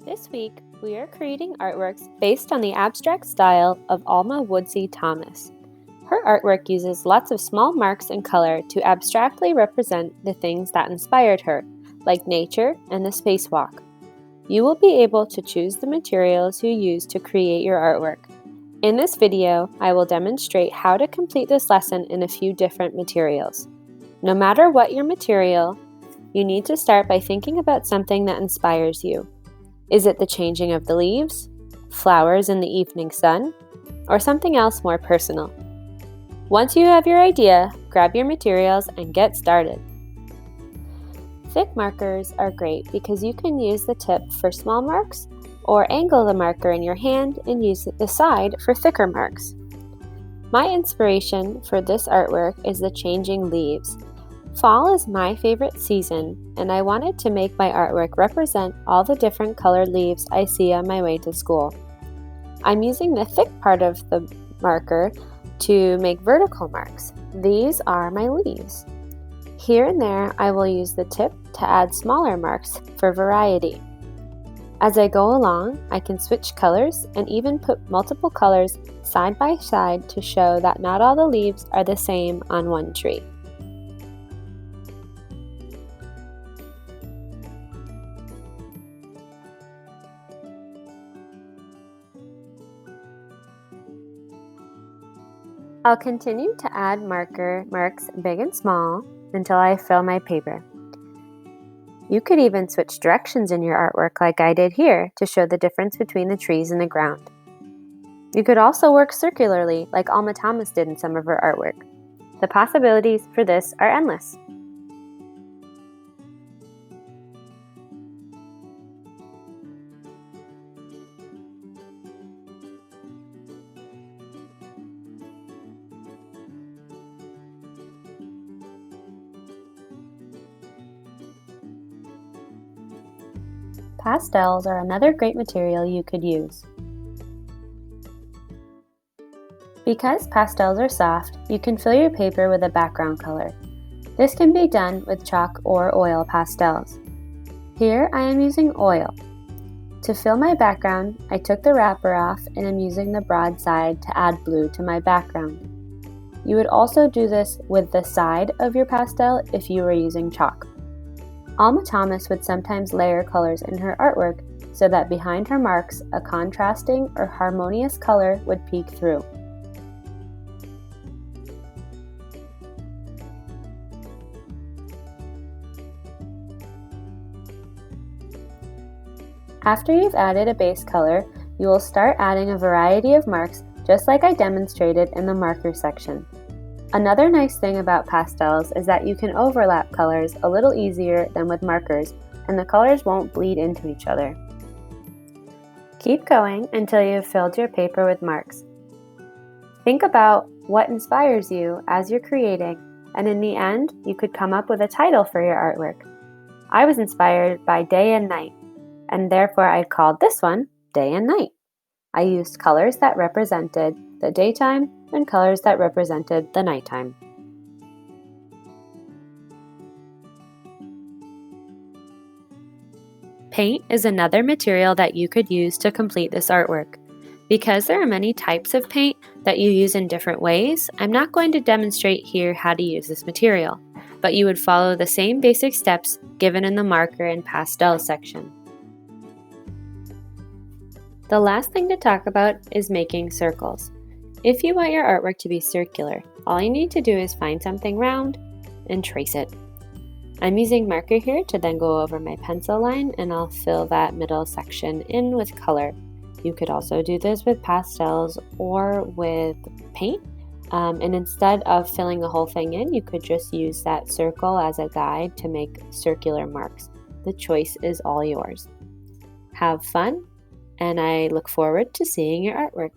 This week, we are creating artworks based on the abstract style of Alma Thomas. Her artwork uses lots of small marks and color to abstractly represent the things that inspired her, like nature and the spacewalk. You will be able to choose the materials you use to create your artwork. In this video, I will demonstrate how to complete this lesson in a few different materials. No matter what your material, you need to start by thinking about something that inspires you. Is it the changing of the leaves, flowers in the evening sun, or something else more personal? Once you have your idea, grab your materials and get started. Thick markers are great because you can use the tip for small marks or angle the marker in your hand and use the side for thicker marks. My inspiration for this artwork is the changing leaves. Fall is my favorite season, and I wanted to make my artwork represent all the different colored leaves I see on my way to school. I'm using the thick part of the marker to make vertical marks. These are my leaves. Here and there, I will use the tip to add smaller marks for variety. As I go along, I can switch colors and even put multiple colors side by side to show that not all the leaves are the same on one tree. I'll continue to add marks big and small until I fill my paper. You could even switch directions in your artwork like I did here to show the difference between the trees and the ground. You could also work circularly like Alma Thomas did in some of her artwork. The possibilities for this are endless. Pastels are another great material you could use. Because pastels are soft, you can fill your paper with a background color. This can be done with chalk or oil pastels. Here I am using oil. To fill my background, I took the wrapper off and am using the broad side to add blue to my background. You would also do this with the side of your pastel if you were using chalk. Alma Thomas would sometimes layer colors in her artwork so that behind her marks, a contrasting or harmonious color would peek through. After you've added a base color, you will start adding a variety of marks just like I demonstrated in the marker section. Another nice thing about pastels is that you can overlap colors a little easier than with markers, and the colors won't bleed into each other. Keep going until you have filled your paper with marks. Think about what inspires you as you're creating, and in the end, you could come up with a title for your artwork. I was inspired by day and night, and therefore I called this one Day and Night. I used colors that represented the daytime and colors that represented the nighttime. Paint is another material that you could use to complete this artwork. Because there are many types of paint that you use in different ways, I'm not going to demonstrate here how to use this material, but you would follow the same basic steps given in the marker and pastel section. The last thing to talk about is making circles. If you want your artwork to be circular, all you need to do is find something round and trace it. I'm using marker here to then go over my pencil line, and I'll fill that middle section in with color. You could also do this with pastels or with paint, and instead of filling the whole thing in, you could just use that circle as a guide to make circular marks. The choice is all yours. Have fun, and I look forward to seeing your artwork.